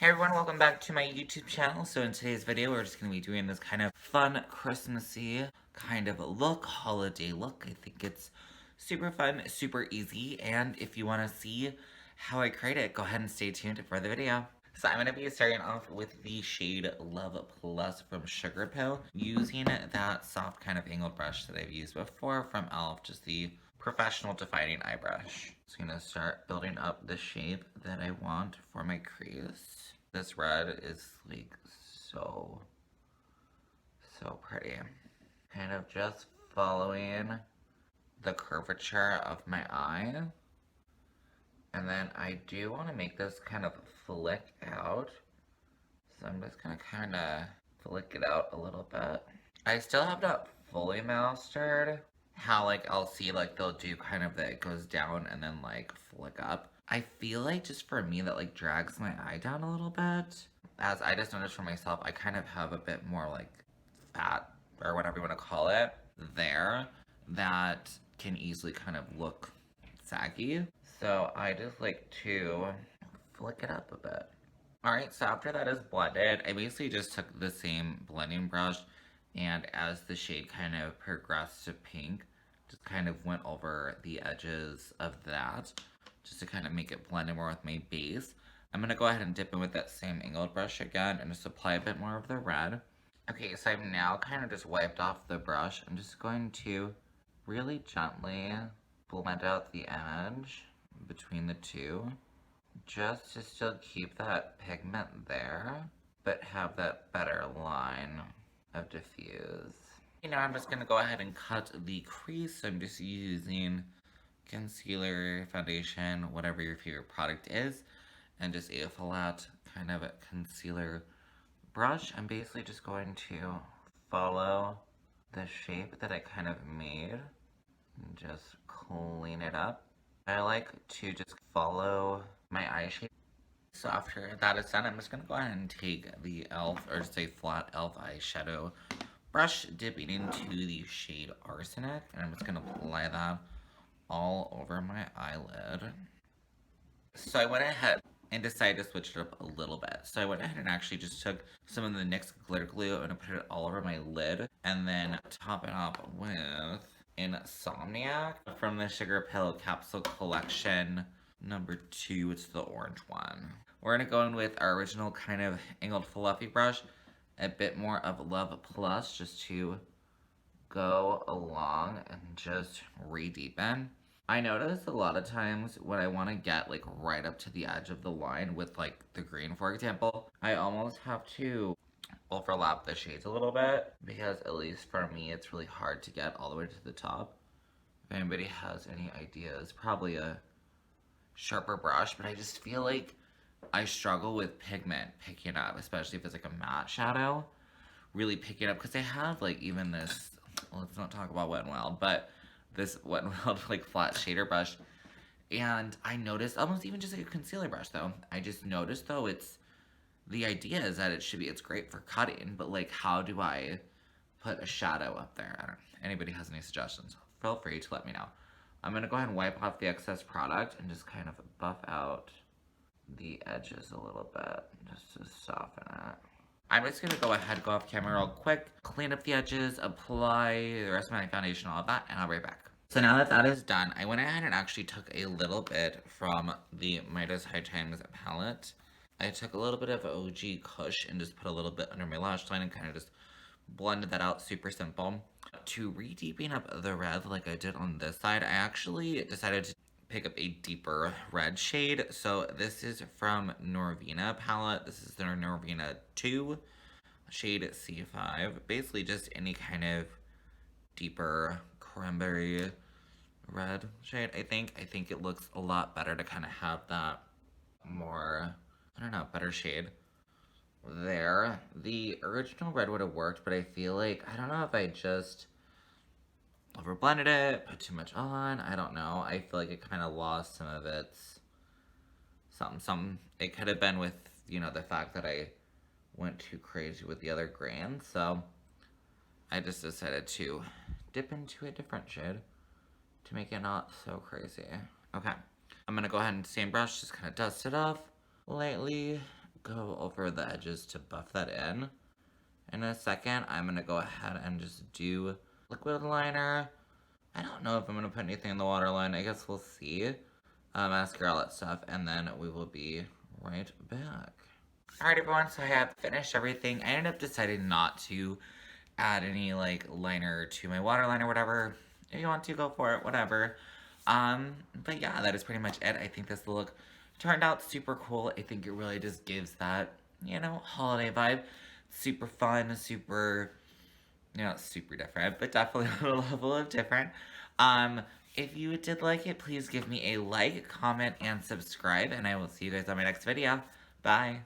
Hey everyone, welcome back to my YouTube channel. So in today's video, we're just going to be doing this kind of fun, Christmassy kind of look, holiday look. I think it's super fun, super easy, and if you want to see how I create it, go ahead and stay tuned for the video. So I'm going to be starting off with the shade Love Plus from Sugar Pill, using that soft kind of angled brush that I've used before from e.l.f., just the professional defining eye brush. So I'm going to start building up the shape that I want for my crease. This red is like so pretty. Kind of just following the curvature of my eye. And then I do want to make this kind of flick out. So I'm just going to kind of flick it out a little bit. I still have not fully mastered how like I'll see like they'll do kind of that it goes down and then like flick up. I feel like just for me that like drags my eye down a little bit. As I just noticed for myself, I kind of have a bit more like fat or whatever you want to call it there that can easily kind of look saggy. So I just like to flick it up a bit. Alright, so after that is blended, I basically just took the same blending brush and as the shade kind of progressed to pink, just kind of went over the edges of that just to kind of make it blend in more with my base. I'm going to go ahead and dip in with that same angled brush again and just apply a bit more of the red. Okay, so I've now kind of just wiped off the brush. I'm just going to really gently blend out the edge between the two, just to still keep that pigment there, but have that better line of diffuse. Now I'm just going to go ahead and cut the crease. I'm just using concealer, foundation, whatever your favorite product is, and just a flat kind of concealer brush. I'm basically just going to follow the shape that I kind of made and just clean it up. I like to just follow my eye shape. So after that is done, I'm just going to go ahead and take the e.l.f. or just a flat e.l.f. eyeshadow brush, dipping into the shade Arsenic, and I'm just going to apply that all over my eyelid. So I went ahead and decided to switch it up a little bit. So I went ahead and actually just took some of the NYX glitter glue and I put it all over my lid, and then top it off with Insomniac from the Sugar Pill Capsule Collection number 2. It's the orange one. We're gonna go in with our original kind of angled fluffy brush, a bit more of Love Plus just to go along and just re-deepen. I notice a lot of times when I want to get like right up to the edge of the line with like the green, for example, I almost have to overlap the shades a little bit, because at least for me it's really hard to get all the way to the top. If anybody has any ideas, probably a sharper brush, but I just feel like I struggle with pigment picking up, especially if it's like a matte shadow, really picking up, because I have like even this, let's not talk about Wet n Wild, but this Wet n Wild like flat shader brush, and I noticed, almost even just like a concealer brush though, I just noticed though the idea is that it's great for cutting, but like how do I put a shadow up there? I don't know. Anybody has any suggestions, feel free to let me know. I'm going to go ahead and wipe off the excess product and just kind of buff out the edges a little bit, just to soften it. I'm just going to go ahead, go off camera real quick, clean up the edges, apply the rest of my foundation, all of that, and I'll be right back. So now that that is done, I went ahead and actually took a little bit from the Midas High Times palette. I took a little bit of OG Kush and just put a little bit under my lash line and kind of just blended that out, super simple. To re-deepen up the red like I did on this side, I actually decided to pick up a deeper red shade. So this is from Norvina palette. This is their Norvina 2 shade C5. Basically just any kind of deeper cranberry red shade, I think. I think it looks a lot better to kind of have that more, I don't know, better shade there. The original red would have worked, but I feel like, I don't know if I just overblended it, put too much on, I don't know. I feel like it kind of lost some of its something. It could have been with, you know, the fact that I went too crazy with the other grains, so I just decided to dip into a different shade to make it not so crazy. Okay, I'm gonna go ahead and same brush, just kind of dust it off lightly, go over the edges to buff that in. In a second, I'm going to go ahead and just do liquid liner. I don't know if I'm going to put anything in the waterline. I guess we'll see. Mascara, all that stuff, and then we will be right back. Alright everyone, so I have finished everything. I ended up deciding not to add any like liner to my waterline or whatever. If you want to, go for it, whatever. But yeah, that is pretty much it. I think this look turned out super cool. I think it really just gives that, you know, holiday vibe. Super fun, super, you know, super different, but definitely on a level of different. If you did like it, please give me a like, comment, and subscribe, and I will see you guys on my next video. Bye!